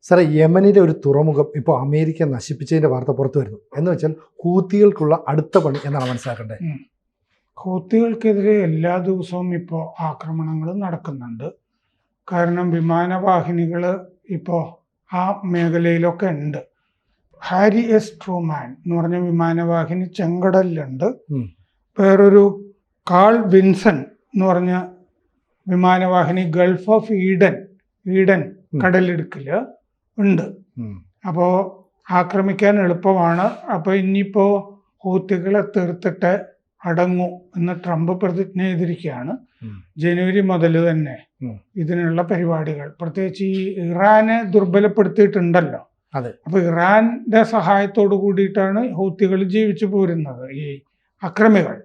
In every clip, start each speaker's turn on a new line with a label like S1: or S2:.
S1: സാറേ, യമനിലെ ഒരു തുറമുഖം ഇപ്പോൾ അമേരിക്ക നശിപ്പിച്ചതിൻ്റെ വാർത്ത പുറത്തു വരുന്നു. എന്ന് വെച്ചാൽ ഹൂത്തികൾക്കുള്ള അടുത്ത പണി എന്നാണ് മനസ്സിലാക്കേണ്ടത്.
S2: ഹൂത്തികൾക്കെതിരെ എല്ലാ ദിവസവും ഇപ്പോൾ ആക്രമണങ്ങൾ നടക്കുന്നുണ്ട്. കാരണം വിമാനവാഹിനികൾ ഇപ്പോൾ ആ മേഖലയിലൊക്കെ ഉണ്ട്. ഹാരി എസ് ട്രൂമാൻ എന്ന് പറഞ്ഞ വിമാനവാഹിനി ചെങ്കടലിലുണ്ട്. വേറൊരു കാൾ വിൻസൺ എന്ന് പറഞ്ഞ വിമാനവാഹിനി ഗൾഫ് ഓഫ് ഈഡൻ കടലിടുക്കില് ഉണ്ട്. അപ്പോൾ ആക്രമിക്കാൻ എളുപ്പമാണ്. അപ്പോൾ ഇനിയിപ്പോൾ ഹൂത്തികളെ തീർത്തിട്ട് അടങ്ങൂ എന്ന് ട്രംപ് പ്രതിജ്ഞ ചെയ്തിരിക്കുകയാണ്. ജനുവരി മുതൽ തന്നെ ഇതിനുള്ള പരിപാടികൾ, പ്രത്യേകിച്ച് ഈ ഇറാനെ ദുർബലപ്പെടുത്തിയിട്ടുണ്ടല്ലോ. അപ്പൊ ഇറാന്റെ സഹായത്തോടു കൂടിയിട്ടാണ് ഹൂത്തികൾ ജീവിച്ചു പോരുന്നത്, ഈ അക്രമികൾ.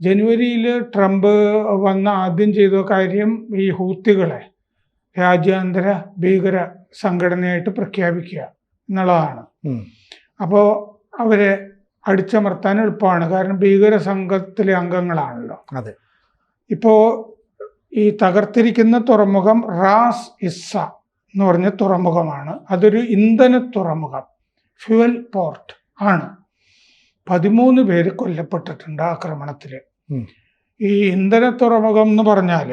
S2: ജനുവരിയിൽ ട്രംപ് ആദ്യം ചെയ്ത കാര്യം ഈ ഹൂത്തികളെ രാജ്യാന്തര ഭീകര സംഘടനയായിട്ട് പ്രഖ്യാപിക്കുക എന്നുള്ളതാണ്. അപ്പോൾ അവരെ അടിച്ചമർത്താൻ എളുപ്പമാണ്, കാരണം ഭീകര സംഘത്തിലെ അംഗങ്ങളാണല്ലോ. ഇപ്പോൾ ഈ തകർത്തിരിക്കുന്ന തുറമുഖം റാസ് ഇസ്സ എന്ന് പറഞ്ഞ തുറമുഖമാണ്. അതൊരു ഇന്ധന തുറമുഖം, ഫ്യുവൽ പോർട്ട് ആണ്. 13 പേര് കൊല്ലപ്പെട്ടിട്ടുണ്ട് ആക്രമണത്തിൽ. ഈ ഇന്ധന തുറമുഖം എന്ന് പറഞ്ഞാൽ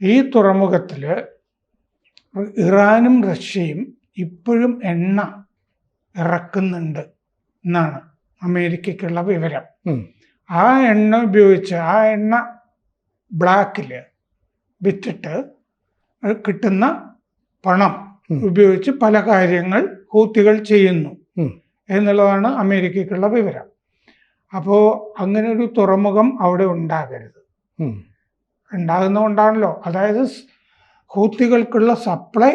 S2: ഈ തുറമുഖത്തിൽ ഇറാനും റഷ്യയും ഇപ്പോഴും എണ്ണ ഇറക്കുന്നുണ്ട് എന്നാണ് അമേരിക്കയ്ക്കുള്ള വിവരം. ആ എണ്ണ ഉപയോഗിച്ച് ആ എണ്ണ ബ്ലാക്കിൽ വിറ്റിട്ട് കിട്ടുന്ന പണം ഉപയോഗിച്ച് പല കാര്യങ്ങൾ ഹൂത്തികൾ ചെയ്യുന്നു എന്നുള്ളതാണ് അമേരിക്കയ്ക്കുള്ള വിവരം. അപ്പോൾ അങ്ങനെ ഒരു തുറമുഖം അവിടെ ഉണ്ടാകരുത്. ഉണ്ടാകുന്നതുകൊണ്ടാണല്ലോ, അതായത് ഹൂത്തികൾക്കുള്ള സപ്ലൈ,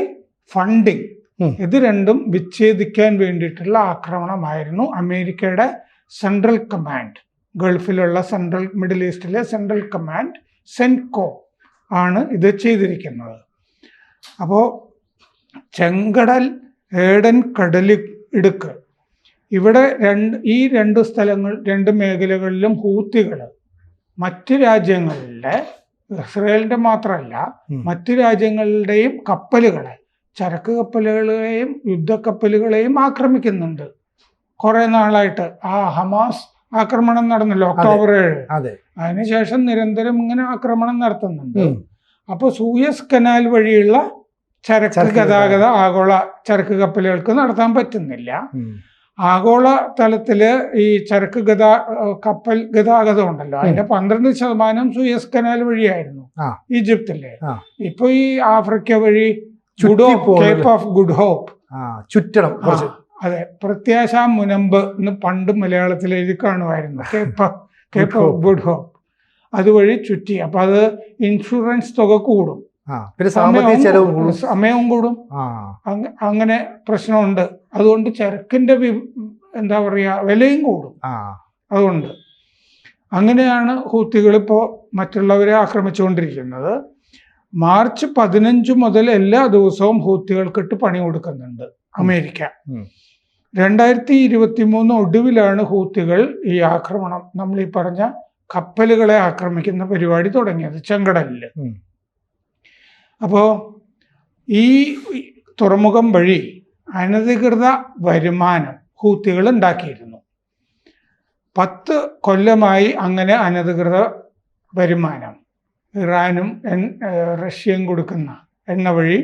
S2: ഫണ്ടിങ്, ഇത് രണ്ടും വിച്ഛേദിക്കാൻ വേണ്ടിയിട്ടുള്ള ആക്രമണമായിരുന്നു അമേരിക്കയുടെ സെൻട്രൽ കമാൻഡ്, ഗൾഫിലുള്ള മിഡിൽ ഈസ്റ്റിലെ സെൻട്രൽ കമാൻഡ് സെൻകോ ആണ് ഇത് ചെയ്തിരിക്കുന്നത്. അപ്പോൾ ചെങ്കടൽ, ഏഡൻ കടലിടുക്ക്, ഇവിടെ ഈ രണ്ട് സ്ഥലങ്ങൾ, രണ്ട് മേഖലകളിലും ഹൂത്തികൾ മറ്റ് രാജ്യങ്ങളിലെ, ഇസ്രയേലിന്റെ മാത്രമല്ല മറ്റു രാജ്യങ്ങളുടെയും കപ്പലുകളെ, ചരക്ക് കപ്പലുകളെയും യുദ്ധക്കപ്പലുകളെയും ആക്രമിക്കുന്നുണ്ട്. കുറെ നാളായിട്ട് ആ ഹമാസ് ആക്രമണം നടന്നല്ലോ ഒക്ടോബർ 7. അതിനുശേഷം നിരന്തരം ഇങ്ങനെ ആക്രമണം നടത്തുന്നുണ്ട്. അപ്പോൾ സൂയസ് കനാൽ വഴിയുള്ള ചരക്ക് ഗതാഗതം ആഗോള ചരക്ക് കപ്പലുകൾക്ക് നടത്താൻ പറ്റുന്നില്ല. ആഗോള തലത്തില് ഈ ചരക്ക് കപ്പൽ ഗതാഗതം ഉണ്ടല്ലോ, അതിന്റെ 12% സൂയസ് കനാൽ വഴിയായിരുന്നു ഈജിപ്തിലെ. ഇപ്പൊ ഈ ആഫ്രിക്ക വഴി കേപ്പ് ഓഫ് ഗുഡ് ഹോപ്പ്,
S1: ചുറ്റണം.
S2: അതെ, പ്രത്യാശാ മുനമ്പ് എന്ന് പണ്ട് മലയാളത്തിൽ എഴുതി കാണുമായിരുന്നു, കേപ്പ് ഓഫ് ഗുഡ് ഹോപ്പ്. അതുവഴി ചുറ്റി. അപ്പൊ അത് ഇൻഷുറൻസ് തുക കൂടും, സമയവും കൂടും, അങ്ങനെ പ്രശ്നമുണ്ട്. അതുകൊണ്ട് ചരക്കിന്റെ എന്താ പറയാ വിലയും കൂടും. അതുകൊണ്ട് അങ്ങനെയാണ് ഹൂത്തികൾ ഇപ്പോൾ മറ്റുള്ളവരെ ആക്രമിച്ചുകൊണ്ടിരിക്കുന്നത്. മാർച്ച് 15 മുതൽ എല്ലാ ദിവസവും ഹൂത്തികൾക്കിട്ട് പണി കൊടുക്കുന്നുണ്ട് അമേരിക്ക. 2023 ഒടുവിലാണ് ഹൂത്തികൾ ഈ ആക്രമണം, നമ്മൾ ഈ പറഞ്ഞ കപ്പലുകളെ ആക്രമിക്കുന്ന പരിപാടി തുടങ്ങിയത് ചെങ്കടലിൽ. അപ്പോൾ ഈ തുറമുഖം വഴി അനധികൃത വരുമാനം ഹൂത്തികൾ ഉണ്ടാക്കിയിരുന്നു. 10 കൊല്ലമായി അങ്ങനെ അനധികൃത വരുമാനം ഇറാനും റഷ്യയും കൊടുക്കുന്ന എണ്ണ വഴി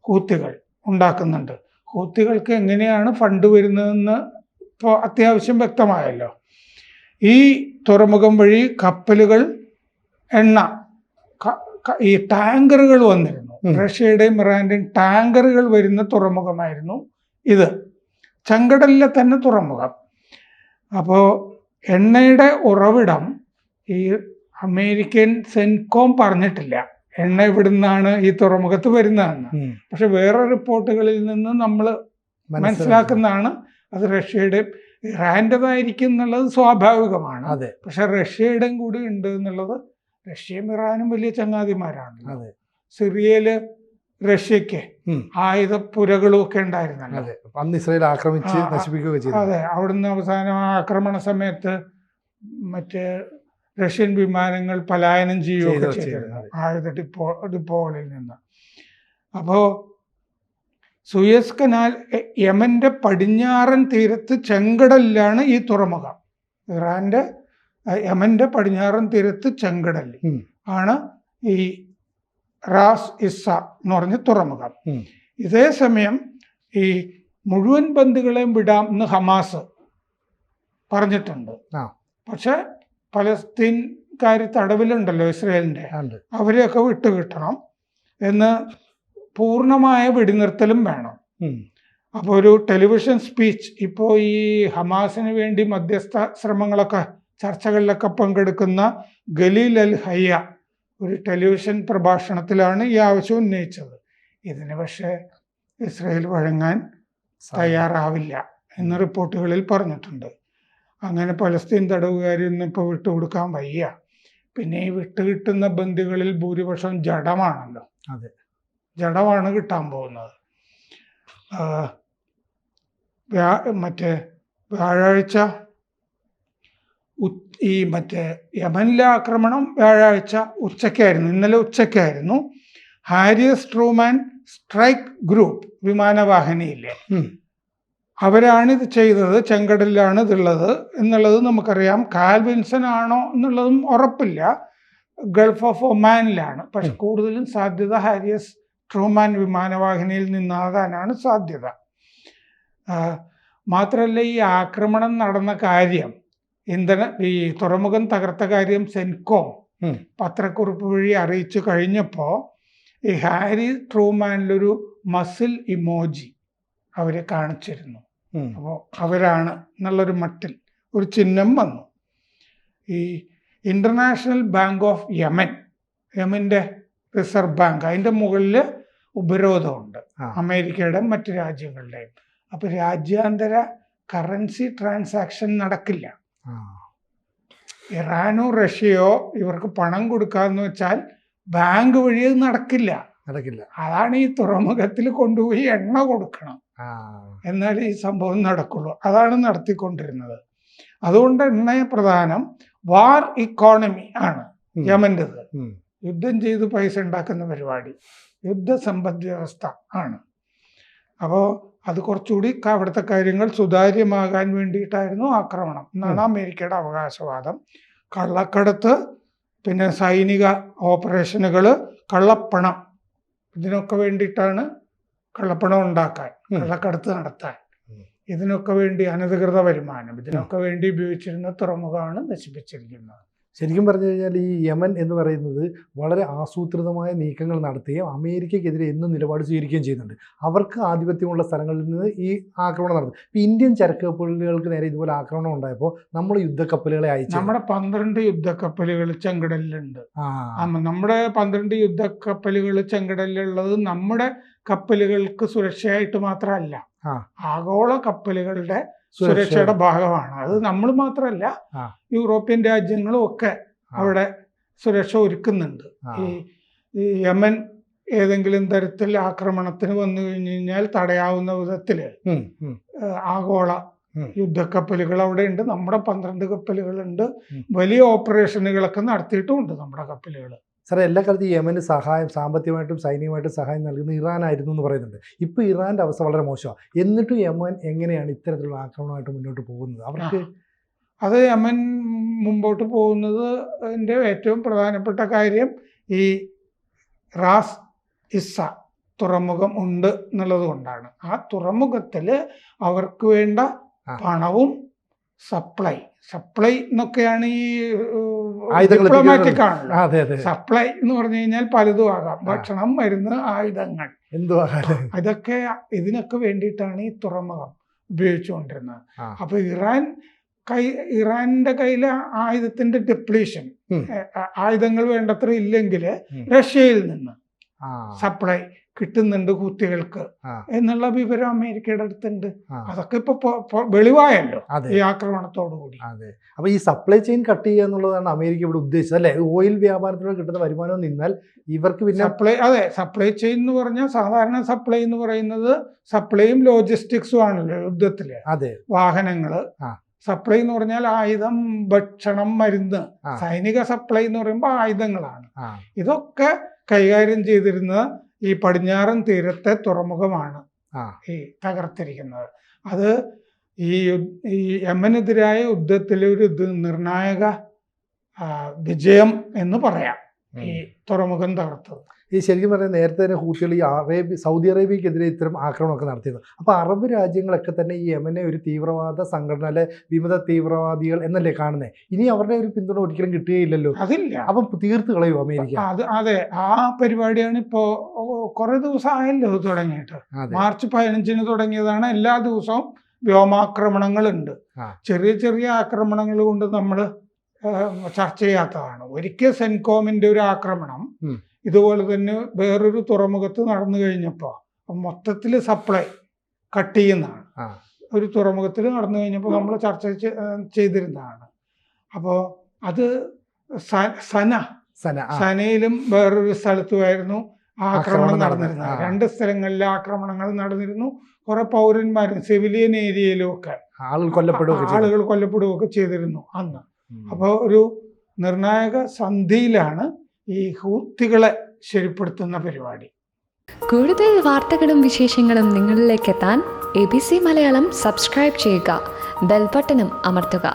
S2: ഹൂത്തികൾ ഉണ്ടാക്കുന്നുണ്ട്. ഹൂത്തികൾക്ക് എങ്ങനെയാണ് ഫണ്ട് വരുന്നതെന്ന് ഇപ്പോൾ അത്യാവശ്യം വ്യക്തമായല്ലോ. ഈ തുറമുഖം വഴി കപ്പലുകൾ, എണ്ണ, ഈ ടാങ്കറുകൾ വന്നിരുന്നു. റഷ്യയുടെയും ഇറാന്റെയും ടാങ്കറുകൾ വരുന്ന തുറമുഖമായിരുന്നു ഇത്, ചെങ്കടലിലെ തന്നെ തുറമുഖം. അപ്പോൾ എണ്ണയുടെ ഉറവിടം ഈ അമേരിക്കൻ സെൻകോം പറഞ്ഞിട്ടില്ല എണ്ണ എവിടുന്നാണ് ഈ തുറമുഖത്ത് വരുന്നതെന്ന്. പക്ഷെ വേറെ റിപ്പോർട്ടുകളിൽ നിന്ന് നമ്മൾ മനസ്സിലാക്കുന്നതാണ് അത് റഷ്യയുടെയും ഇറാൻ്റെതായിരിക്കും എന്നുള്ളത് സ്വാഭാവികമാണ്. പക്ഷെ റഷ്യയുടെയും കൂടി ഉണ്ട് എന്നുള്ളത്, റഷ്യയും ഇറാനും വലിയ ചങ്ങാതിമാരാണ്. സിറിയയില് റഷ്യക്ക് ആയുധപ്പുരകളും ഒക്കെ ഉണ്ടായിരുന്നല്ലോ,
S1: ഇസ്രായേൽ ആക്രമിച്ച് നശിപ്പിക്കുകയൊക്കെ ചെയ്തു.
S2: അതെ, അവിടുന്ന് അവസാനം ആക്രമണ സമയത്ത് മറ്റേ റഷ്യൻ വിമാനങ്ങൾ പലായനം ചെയ്യുകയൊക്കെ ചെയ്തിരുന്നു ആയുധ ഡിപ്പോകളിൽ നിന്ന്. അപ്പോൾ സുയസ് കനാൽ യമന്റെ പടിഞ്ഞാറൻ തീരത്ത് ചെങ്കടലിലാണ് ഈ തുറമുഖം. ഇറാന്റെ യമന്റെ പടിഞ്ഞാറൻ തീരത്ത് ചെങ്കടൽ ആണ് ഈ റാസ് ഇസ്സ എന്ന് പറഞ്ഞ തുറമുഖം. ഇതേ സമയം ഈ മുഴുവൻ ബന്ദികളെയും വിടാം എന്ന് ഹമാസ് പറഞ്ഞിട്ടുണ്ട്. പക്ഷെ പലസ്തീൻകാർ തടവിലുണ്ടല്ലോ ഇസ്രയേലിന്റെ, അവരെയൊക്കെ വിട്ടുകിട്ടണം എന്ന്, പൂർണ്ണമായ വെടിനിർത്തലും വേണം. അപ്പോൾ ഒരു ടെലിവിഷൻ സ്പീച്ച് ഇപ്പോൾ ഈ ഹമാസിന് വേണ്ടി മധ്യസ്ഥ ശ്രമങ്ങളൊക്കെ ചർച്ചകളിലൊക്കെ പങ്കെടുക്കുന്ന ഗലീൽ അൽ ഹയ്യ ഒരു ടെലിവിഷൻ പ്രഭാഷണത്തിലാണ് ഈ ആവശ്യം ഉന്നയിച്ചത്. ഇതിന് പക്ഷേ ഇസ്രയേൽ വഴങ്ങാൻ തയ്യാറാവില്ല എന്ന് റിപ്പോർട്ടുകളിൽ പറഞ്ഞിട്ടുണ്ട്. അങ്ങനെ പലസ്തീൻ തടവുകാരൊന്നും ഇപ്പോൾ വിട്ടുകൊടുക്കാൻ വയ്യ. പിന്നെ ഈ വിട്ടുകിട്ടുന്ന ബന്ദികളിൽ ഭൂരിപക്ഷം ജഡമാണല്ലോ.
S1: അതെ,
S2: ജഡമാണ് കിട്ടാൻ പോകുന്നത്. മറ്റേ വ്യാഴാഴ്ച ഈ യമനിലെ ആക്രമണം വ്യാഴാഴ്ച ഉച്ചയ്ക്കായിരുന്നു, ഇന്നലെ ഉച്ചയ്ക്കായിരുന്നു. ഹാരിയസ് ട്രൂമാൻ സ്ട്രൈക്ക് ഗ്രൂപ്പ് വിമാനവാഹിനിയില്ലേ, അവരാണ് ഇത് ചെയ്തത്. ചെങ്കടലിലാണ് ഇതുള്ളത് എന്നുള്ളത് നമുക്കറിയാം. കാൽ വിൻസൺ ആണോ എന്നുള്ളതും ഉറപ്പില്ല. ഗൾഫ് ഓഫ് ഒമാനിലാണ്. പക്ഷെ കൂടുതലും സാധ്യത ഹാരിയസ് ട്രൂമാൻ വിമാനവാഹിനിയിൽ നിന്നാകാനാണ് സാധ്യത. മാത്രമല്ല, ഈ ആക്രമണം നടന്ന കാര്യം, ഈ തുറമുഖം തകർത്ത കാര്യം സെൻകോം പത്രക്കുറിപ്പ് വഴി അറിയിച്ചു കഴിഞ്ഞപ്പോൾ ഈ ഹാരി ട്രൂമാനിലൊരു മസിൽ ഇമോജി അവരെ കാണിച്ചിരുന്നു. അപ്പോൾ അവരാണ് എന്നുള്ളൊരു മട്ടിൽ ഒരു ചിഹ്നം വന്നു. ഈ ഇന്റർനാഷണൽ ബാങ്ക് ഓഫ് യമന്റെ റിസർവ് ബാങ്ക്, അതിൻ്റെ മുകളിൽ ഉപരോധമുണ്ട് അമേരിക്കയുടെ മറ്റു രാജ്യങ്ങളുടെയും. അപ്പൊ രാജ്യാന്തര കറൻസി ട്രാൻസാക്ഷൻ നടക്കില്ല. ഇറാനോ റഷ്യയോ ഇവർക്ക് പണം കൊടുക്കാന്ന് വെച്ചാൽ ബാങ്ക് വഴി അത് നടക്കില്ല. അതാണ് ഈ തുറമുഖത്തിൽ കൊണ്ടുപോയി എണ്ണ കൊടുക്കണം, എന്നാൽ ഈ സംഭവം നടക്കുള്ളൂ. അതാണ് നടത്തിക്കൊണ്ടിരുന്നത്. അതുകൊണ്ട് എണ്ണയെ പ്രധാനം. വാർ ഇക്കോണമി ആണ് യമൻ്റെത്. യുദ്ധം ചെയ്ത് പൈസ ഉണ്ടാക്കുന്ന പരിപാടി, യുദ്ധ സമ്പദ് വ്യവസ്ഥ ആണ്. അപ്പോൾ അത് കുറച്ചുകൂടി അവിടുത്തെ കാര്യങ്ങൾ സുതാര്യമാകാൻ വേണ്ടിയിട്ടായിരുന്നു ആക്രമണം എന്നാണ് അമേരിക്കയുടെ അവകാശവാദം. കള്ളക്കടത്ത്, പിന്നെ സൈനിക ഓപ്പറേഷനുകൾ, കള്ളപ്പണം, ഇതിനൊക്കെ വേണ്ടിയിട്ടാണ്, കള്ളപ്പണം ഉണ്ടാക്കാൻ, കള്ളക്കടത്ത് നടത്താൻ, ഇതിനൊക്കെ വേണ്ടി അനധികൃത വരുമാനം, ഇതിനൊക്കെ വേണ്ടി ഉപയോഗിച്ചിരുന്ന തുറമുഖമാണ് നശിപ്പിച്ചിരിക്കുന്നത്.
S1: ശരിക്കും പറഞ്ഞു കഴിഞ്ഞാൽ ഈ യമൻ എന്ന് പറയുന്നത് വളരെ ആസൂത്രിതമായ നീക്കങ്ങൾ നടത്തുകയും അമേരിക്കയ്ക്കെതിരെ എന്നും നിലപാട് സ്വീകരിക്കുകയും ചെയ്യുന്നുണ്ട്. അവർക്ക് ആധിപത്യമുള്ള സ്ഥലങ്ങളിൽ നിന്ന് ഈ ആക്രമണം നടത്തും. ഇപ്പോൾ ഇന്ത്യൻ ചരക്കപ്പലുകൾക്ക് നേരെ ഇതുപോലെ ആക്രമണം ഉണ്ടായപ്പോൾ നമ്മൾ യുദ്ധക്കപ്പലുകളെ അയച്ചു.
S2: നമ്മുടെ 12 യുദ്ധക്കപ്പലുകൾ ചെങ്കടലിലുണ്ട്. നമ്മുടെ 12 യുദ്ധക്കപ്പലുകൾ ചെങ്കടലിലുള്ളത് നമ്മുടെ കപ്പലുകൾക്ക് സുരക്ഷയായിട്ട് മാത്രമല്ല, ആഗോള കപ്പലുകളുടെ സുരക്ഷയുടെ ഭാഗമാണ്. അത് നമ്മൾ മാത്രമല്ല, യൂറോപ്യൻ രാജ്യങ്ങളും ഒക്കെ അവിടെ സുരക്ഷ ഒരുക്കുന്നുണ്ട്. ഈ യമൻ ഏതെങ്കിലും തരത്തിൽ ആക്രമണത്തിന് വന്നു കഴിഞ്ഞു കഴിഞ്ഞാൽ തടയാവുന്ന വിധത്തില് ആഗോള യുദ്ധക്കപ്പലുകൾ അവിടെ ഉണ്ട്. നമ്മുടെ 12 കപ്പലുകളുണ്ട്. വലിയ ഓപ്പറേഷനുകളൊക്കെ നടത്തിയിട്ടുമുണ്ട് നമ്മുടെ കപ്പലുകൾ.
S1: സാറേ, എല്ലാ കാലത്തും ഈ യമന് സഹായം, സാമ്പത്തികമായിട്ടും സൈനികമായിട്ടും സഹായം നൽകുന്നത് ഇറാനായിരുന്നു എന്ന് പറയുന്നുണ്ട്. ഇപ്പോൾ ഇറാൻ്റെ അവസ്ഥ വളരെ മോശമാണ്. എന്നിട്ടും യമൻ എങ്ങനെയാണ് ഇത്തരത്തിലുള്ള ആക്രമണമായിട്ട് മുന്നോട്ട് പോകുന്നത്? അവർക്ക്
S2: അത് യമൻ മുമ്പോട്ട് പോകുന്നതിൻ്റെ ഏറ്റവും പ്രധാനപ്പെട്ട കാര്യം ഈ റാസ് ഇസ്സ തുറമുഖം ഉണ്ട് എന്നുള്ളത് കൊണ്ടാണ്. ആ തുറമുഖത്തിൽ അവർക്ക് വേണ്ട പണവും സപ്ലൈ എന്നൊക്കെയാണ് ഈ ഡിപ്ലോമാറ്റിക് ആണല്ലോ. സപ്ലൈ എന്ന് പറഞ്ഞു കഴിഞ്ഞാൽ പലതും ആകാം. ഭക്ഷണം, മരുന്ന്, ആയുധങ്ങൾ, ഇതൊക്കെ ഇതിനൊക്കെ വേണ്ടിയിട്ടാണ് ഈ തുറമുഖം ഉപയോഗിച്ചുകൊണ്ടിരുന്നത്. അപ്പൊ ഇറാന്റെ കയ്യിലെ ആയുധത്തിന്റെ ഡെപ്ലീഷൻ, ആയുധങ്ങൾ വേണ്ടത്ര ഇല്ലെങ്കിൽ റഷ്യയിൽ നിന്ന് സപ്ലൈ കിട്ടുന്നുണ്ട് കുത്തികൾക്ക് എന്നുള്ള വിവരം അമേരിക്കയുടെ അടുത്തുണ്ട്. അതൊക്കെ ഇപ്പൊ വെളിവായല്ലോ ഈ ആക്രമണത്തോടുകൂടി.
S1: അതെ, അപ്പൊ ഈ സപ്ലൈ ചെയിൻ കട്ട് ചെയ്യുക എന്നുള്ളതാണ് അമേരിക്ക ഇവിടെ ഉദ്ദേശിച്ചത് അല്ലെ? ഓയിൽ വ്യാപാരത്തിലൂടെ കിട്ടുന്ന വരുമാനം നിന്നാൽ ഇവർക്ക് പിന്നെ
S2: സപ്ലൈ ചെയിൻ എന്ന് പറഞ്ഞാൽ സാധാരണ സപ്ലൈ എന്ന് പറയുന്നത് സപ്ലൈയും ലോജിസ്റ്റിക്സും ആണല്ലോ യുദ്ധത്തില്.
S1: അതെ,
S2: വാഹനങ്ങള്. സപ്ലൈ എന്ന് പറഞ്ഞാൽ ആയുധം, ഭക്ഷണം, മരുന്ന്. സൈനിക സപ്ലൈ എന്ന് പറയുമ്പോൾ ആയുധങ്ങളാണ്. ഇതൊക്കെ കൈകാര്യം ചെയ്തിരുന്ന ഈ പടിഞ്ഞാറൻ തീരത്തെ തുറമുഖമാണ് ഈ തകർത്തിരിക്കുന്നത്. അത് ഈ യമനെതിരായ യുദ്ധത്തിലെ ഒരു നിർണായക വിജയം എന്ന് പറയാം ഈ തുറമുഖം തകർത്തത്.
S1: ഈ ശരിക്കും പറഞ്ഞാൽ നേരത്തെ തന്നെ ഹൂത്തികൾ ഈ സൗദി അറേബ്യക്കെതിരെ ഇത്തരം ആക്രമണമൊക്കെ നടത്തിയിരുന്നു. അപ്പോൾ അറബ് രാജ്യങ്ങളൊക്കെ തന്നെ ഈ യമനെ ഒരു തീവ്രവാദ സംഘടന, അല്ലെ വിമത തീവ്രവാദികൾ എന്നല്ലേ കാണുന്നത്. ഇനി അവരുടെ ഒരു പിന്തുണ ഒരിക്കലും കിട്ടുകയില്ലല്ലോ.
S2: അതില്ല.
S1: അപ്പം തീർത്ത് കളയും അമേരിക്ക.
S2: അതെ, ആ പരിപാടിയാണ് ഇപ്പോൾ കുറെ ദിവസം ആയല്ലോ തുടങ്ങിയിട്ട്. മാർച്ച് 15 തുടങ്ങിയതാണ്. എല്ലാ ദിവസവും വ്യോമാക്രമണങ്ങളുണ്ട്. ചെറിയ ചെറിയ ആക്രമണങ്ങൾ കൊണ്ട് നമ്മൾ ചർച്ച ചെയ്യാത്തതാണ്. ഒരിക്കൽ സെൻകോമിന്റെ ഒരു ആക്രമണം ഇതുപോലെ തന്നെ വേറൊരു തുറമുഖത്ത് നടന്നു കഴിഞ്ഞപ്പോൾ മൊത്തത്തിൽ സപ്ലൈ കട്ട് ചെയ്യുന്നതാണ്. ഒരു തുറമുഖത്തിൽ നടന്നു കഴിഞ്ഞപ്പോൾ നമ്മൾ ചർച്ച ചെയ്തിരുന്നതാണ്. അപ്പോൾ അത് സനയിലും വേറൊരു സ്ഥലത്തുമായിരുന്നു ആക്രമണം നടന്നിരുന്നത്. 2 സ്ഥലങ്ങളിലെ ആക്രമണങ്ങൾ നടന്നിരുന്നു. കുറെ പൗരന്മാരും സിവിലിയൻ ഏരിയയിലും ഒക്കെ ആളുകൾ കൊല്ലപ്പെടുകയൊക്കെ ചെയ്തിരുന്നു അന്ന്. അപ്പോൾ ഒരു നിർണായക സന്ധിയിലാണ് ഈ ഹൂത്തികളെ ശരിപ്പെടുത്തുന്ന പരിപാടി.
S3: കൂടുതൽ വാർത്തകളും വിശേഷങ്ങളും നിങ്ങളിലേക്ക് എത്താൻ ABC മലയാളം സബ്സ്ക്രൈബ് ചെയ്യുക, ബെൽ ബട്ടണും അമർത്തുക.